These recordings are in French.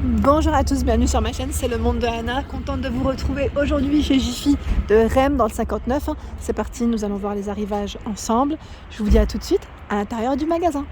Bonjour à tous, bienvenue sur ma chaîne, c'est le monde de Anna. Contente de vous retrouver aujourd'hui chez Jiffy de Rem dans le 59. C'est parti, nous allons voir les arrivages ensemble. Je vous dis à tout de suite à l'intérieur du magasin.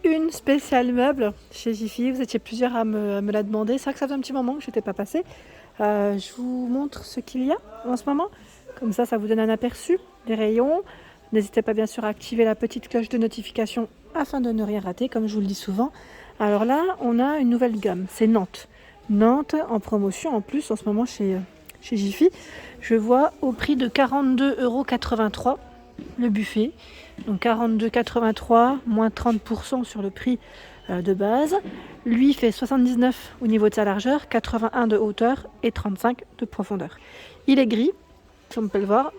Une spéciale meuble chez Jiffy, vous étiez plusieurs à me la demander. C'est vrai que ça faisait un petit moment que je n'étais pas passée. Je vous montre ce qu'il y a en ce moment. Comme ça vous donne un aperçu des rayons. N'hésitez pas bien sûr à activer la petite cloche de notification afin de ne rien rater, comme je vous le dis souvent. Alors là, on a une nouvelle gamme, c'est Nantes. Nantes en promotion en plus en ce moment chez Jiffy. Je vois au prix de 42,83 € le buffet. Donc 42,83 moins 30% sur le prix de base. Lui fait 79 au niveau de sa largeur, 81 de hauteur et 35 de profondeur. Il est gris, comme on peut le voir.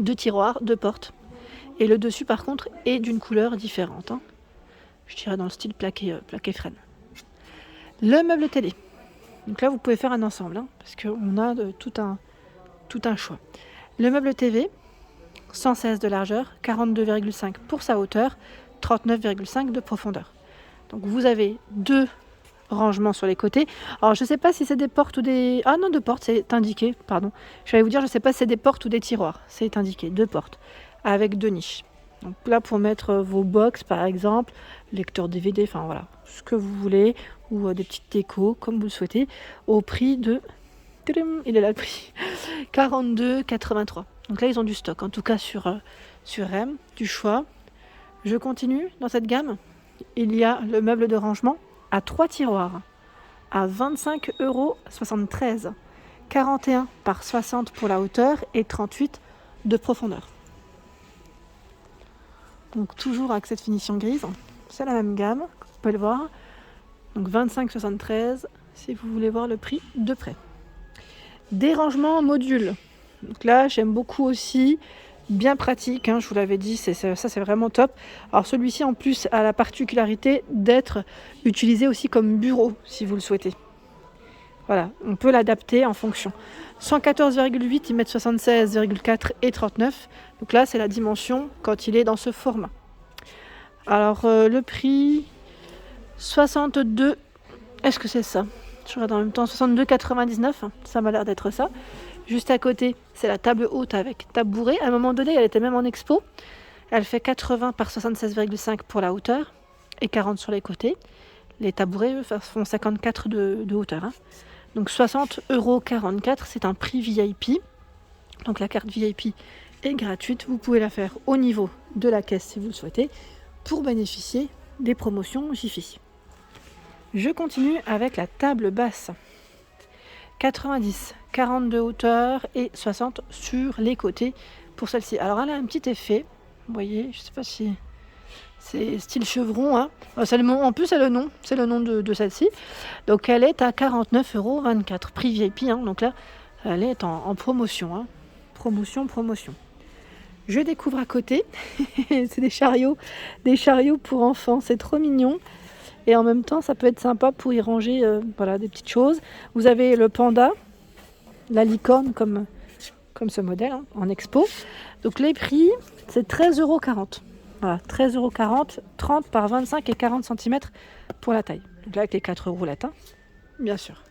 2 tiroirs, 2 portes. Et le dessus par contre est d'une couleur différente. Je dirais dans le style plaqué frêne. Le meuble télé. Donc là vous pouvez faire un ensemble, parce qu'on a tout un choix. Le meuble TV, 116 de largeur, 42,5 pour sa hauteur, 39,5 de profondeur. Donc vous avez 2 rangements sur les côtés. Alors je ne sais pas si c'est des portes ou des... Ah non, 2 portes, c'est indiqué, pardon. Je vais vous dire, je ne sais pas si c'est des portes ou des tiroirs. C'est indiqué, 2 portes, avec 2 niches. Donc là pour mettre vos box par exemple, lecteur DVD, enfin voilà, ce que vous voulez, ou des petites décos comme vous le souhaitez, au prix de... Il est là le prix, 42,83. Donc là ils ont du stock, en tout cas sur Rem, du choix. Je continue dans cette gamme. Il y a le meuble de rangement à 3 tiroirs, à 25,73 €, 41 par 60 pour la hauteur et 38 de profondeur. Donc toujours avec cette finition grise, c'est la même gamme, vous pouvez le voir. Donc 25,73 si vous voulez voir le prix de près. Des rangements modules. Donc là j'aime beaucoup aussi, bien pratique, je vous l'avais dit, ça c'est vraiment top. Alors celui-ci en plus a la particularité d'être utilisé aussi comme bureau si vous le souhaitez. Voilà, on peut l'adapter en fonction. 114,8, ils mettent 76,4 et 39. Donc là, c'est la dimension quand il est dans ce format. Alors, le prix, 62... Est-ce que c'est ça? Je regarde en même temps, 62,99. Ça m'a l'air d'être ça. Juste à côté, c'est la table haute avec tabouret. À un moment donné, elle était même en expo. Elle fait 80 par 76,5 pour la hauteur et 40 sur les côtés. Les tabourets font 54 de hauteur. Donc 60,44 €, c'est un prix VIP. Donc la carte VIP est gratuite. Vous pouvez la faire au niveau de la caisse si vous le souhaitez pour bénéficier des promotions Jiffy. Je continue avec la table basse. 90, 40 de hauteur et 60 sur les côtés pour celle-ci. Alors elle a un petit effet, vous voyez, je ne sais pas si... C'est style chevron. En plus, c'est le nom de celle-ci. Donc, elle est à 49,24 €, prix VIP. Donc là, elle est en promotion. Promotion. Je découvre à côté, c'est des chariots pour enfants. C'est trop mignon. Et en même temps, ça peut être sympa pour y ranger des petites choses. Vous avez le panda, la licorne comme ce modèle en expo. Donc, les prix, c'est 13,40 €. Voilà, 13,40 €, 30 par 25 et 40 cm pour la taille. Donc là, avec les 4 roulettes, bien sûr.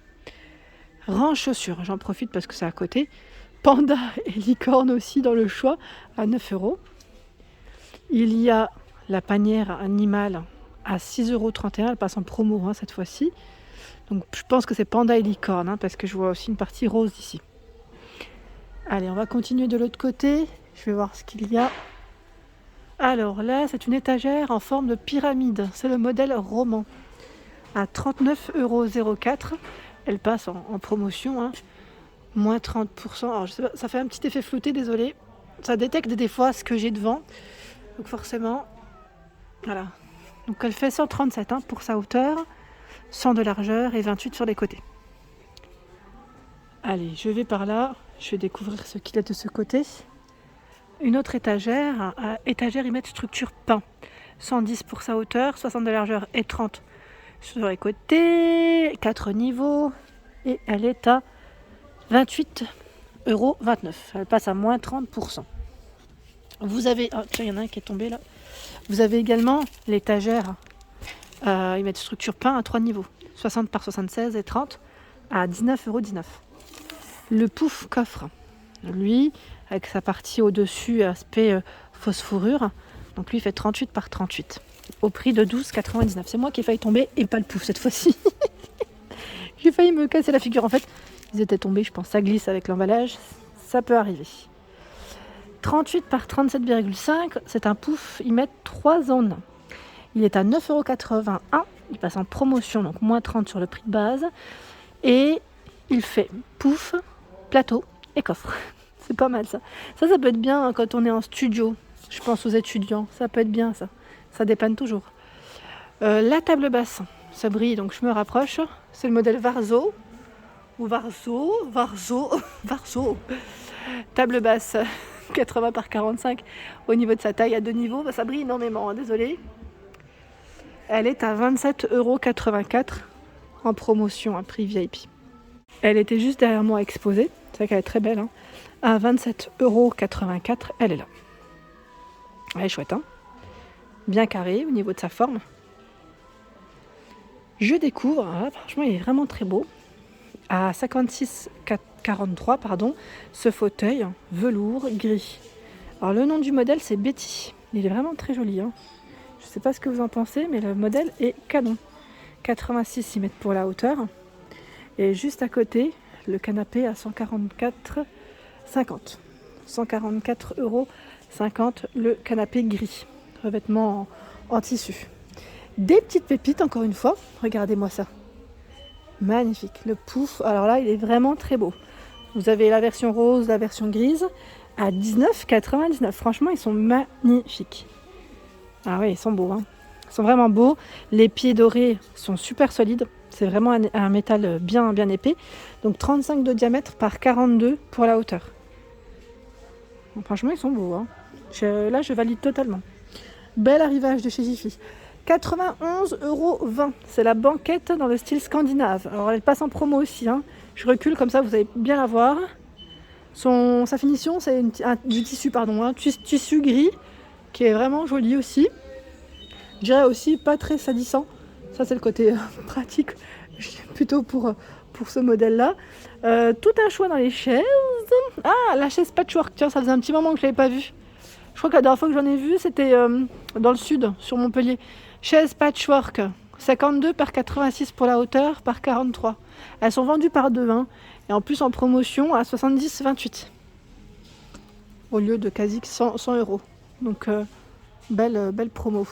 Range chaussures, j'en profite parce que c'est à côté. Panda et licorne aussi dans le choix, à 9 €. Il y a la panière animale à 6,31 €. Elle passe en promo cette fois-ci. Donc je pense que c'est panda et licorne, parce que je vois aussi une partie rose ici. Allez, on va continuer de l'autre côté. Je vais voir ce qu'il y a. Alors là, c'est une étagère en forme de pyramide. C'est le modèle roman. À 39,04 €. Elle passe en promotion. Moins 30%. Alors je sais pas, ça fait un petit effet flouté, désolé. Ça détecte des fois ce que j'ai devant. Donc forcément, voilà. Donc elle fait 137 pour sa hauteur, 100 de largeur et 28 sur les côtés. Allez, je vais par là. Je vais découvrir ce qu'il y a de ce côté. Une autre étagère, ils mettent structure pain. 110 pour sa hauteur, 60 de largeur et 30 sur les côtés, 4 niveaux. Et elle est à 28,29 €. Elle passe à moins 30%. Vous avez... il y en a un qui est tombé là. Vous avez également l'étagère Ils mettent structure pain à 3 niveaux, 60 par 76 et 30 à 19,19 €. Le pouf coffre, lui, avec sa partie au-dessus, aspect phosphorure, donc lui il fait 38 par 38, au prix de 12,99 €. C'est moi qui ai failli tomber et pas le pouf cette fois-ci. J'ai failli me casser la figure. En fait, ils étaient tombés, je pense. Ça glisse avec l'emballage, ça peut arriver. 38 par 37,5, c'est un pouf, ils mettent 3 zones. Il est à 9,81 €, il passe en promotion, donc moins 30 sur le prix de base. Et il fait pouf, plateau et coffre. C'est pas mal ça. Ça peut être bien hein, quand on est en studio. Je pense aux étudiants, ça peut être bien ça. Ça dépanne toujours. La table basse, ça brille, donc je me rapproche. C'est le modèle Varzo. Ou Varzo. Table basse, 80 par 45 au niveau de sa taille à 2 niveaux. Ça brille énormément, hein, désolé. Elle est à 27,84 € en promotion, un prix VIP. Elle était juste derrière moi exposée. C'est vrai qu'elle est très belle. Hein. À 27,84 €, elle est là. Elle est chouette. Hein, bien carrée au niveau de sa forme. Je découvre, franchement il est vraiment très beau. À 56,43 €, ce fauteuil velours gris. Alors le nom du modèle c'est Betty. Il est vraiment très joli. Hein. Je ne sais pas ce que vous en pensez, mais le modèle est canon. 86 cm pour la hauteur. Et juste à côté, le canapé à 144,50 €. 144,50 € le canapé gris. Revêtement en tissu. Des petites pépites encore une fois. Regardez-moi ça. Magnifique. Le pouf, alors là, il est vraiment très beau. Vous avez la version rose, la version grise à 19,99 €. Franchement, ils sont magnifiques. Ah oui, ils sont beaux. Hein. Ils sont vraiment beaux. Les pieds dorés sont super solides. C'est vraiment un métal bien épais. Donc 35 de diamètre par 42 pour la hauteur. Donc, franchement, ils sont beaux. Hein. Là, je valide totalement. Bel arrivage de chez Jiffy. 91,20 €. C'est la banquette dans le style scandinave. Alors, elle passe en promo aussi. Hein. Je recule comme ça, vous allez bien la voir. Sa finition, c'est du tissu, un tissu gris qui est vraiment joli aussi. Je dirais aussi pas très salissant. Ça, c'est le côté pratique, plutôt pour ce modèle-là. Tout un choix dans les chaises. Ah, la chaise patchwork. Tiens, ça faisait un petit moment que je ne l'avais pas vue. Je crois que la dernière fois que j'en ai vu, c'était dans le sud, sur Montpellier. Chaise patchwork. 52 par 86 pour la hauteur, par 43. Elles sont vendues par 2. Hein, et en plus, en promotion, à 70,28. Au lieu de quasi 100 €. Donc, belle promo.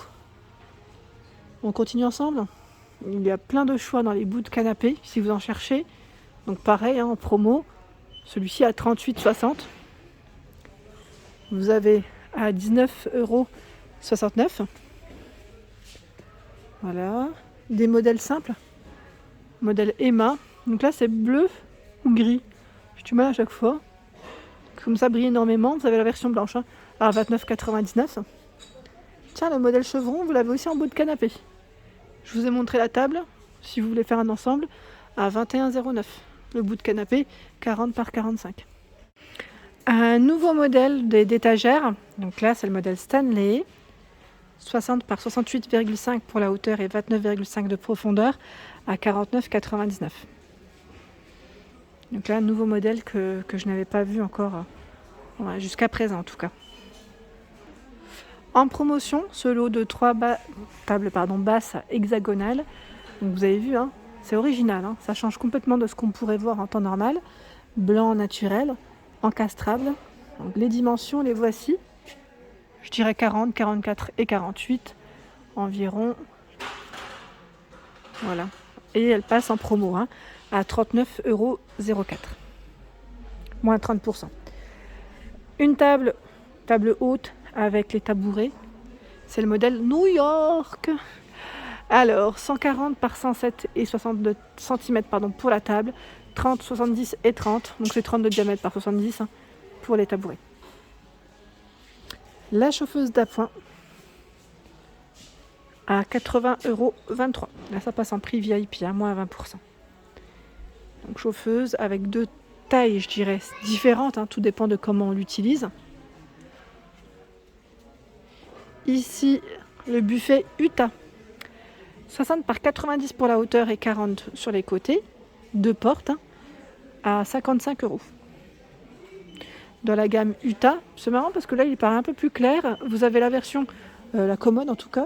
On continue ensemble. Il y a plein de choix dans les bouts de canapé, si vous en cherchez. Donc pareil, hein, en promo. Celui-ci à 38,60 €. Vous avez à 19,69 €. Voilà. Des modèles simples. Modèle Emma. Donc là, c'est bleu ou gris. J'ai du mal à chaque fois. Comme ça, brille énormément. Vous avez la version blanche. Hein, à 29,99 €. Tiens, le modèle chevron, vous l'avez aussi en bout de canapé. Je vous ai montré la table, si vous voulez faire un ensemble, à 21,09 €. Le bout de canapé, 40 par 45. Un nouveau modèle d'étagère. Donc là, c'est le modèle Stanley. 60 par 68,5 pour la hauteur et 29,5 de profondeur à 49,99 €. Donc là, un nouveau modèle que je n'avais pas vu encore jusqu'à présent en tout cas. En promotion, ce lot de 3 tables basses hexagonales. Donc vous avez vu, hein, c'est original. Hein, ça change complètement de ce qu'on pourrait voir en temps normal. Blanc naturel, encastrable. Donc les dimensions, les voici. Je dirais 40, 44 et 48 environ. Voilà. Et elle passe en promo à 39,04 €. Moins 30%. Une table haute avec les tabourets. C'est le modèle New York. Alors, 140 par 107 et 62 cm pour la table. 30, 70 et 30. Donc c'est 30 de diamètre par 70 pour les tabourets. La chauffeuse d'appoint à 80,23 €. Là, ça passe en prix VIP, moins 20%. Donc chauffeuse avec 2 tailles, je dirais, différentes. Tout dépend de comment on l'utilise. Ici, le buffet Utah. 60 par 90 pour la hauteur et 40 sur les côtés. 2 portes à 55 €. Dans la gamme Utah, c'est marrant parce que là il paraît un peu plus clair. Vous avez la version, la commode en tout cas,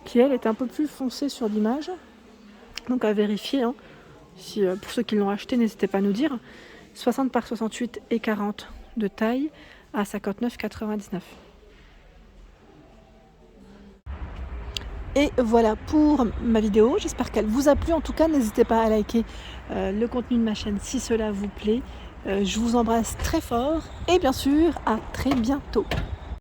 qui elle est un peu plus foncée sur l'image. Donc à vérifier. Si, pour ceux qui l'ont acheté, n'hésitez pas à nous dire. 60 par 68 et 40 de taille à 59,99 €. Et voilà pour ma vidéo, j'espère qu'elle vous a plu. En tout cas, n'hésitez pas à liker le contenu de ma chaîne si cela vous plaît. Je vous embrasse très fort et bien sûr, à très bientôt.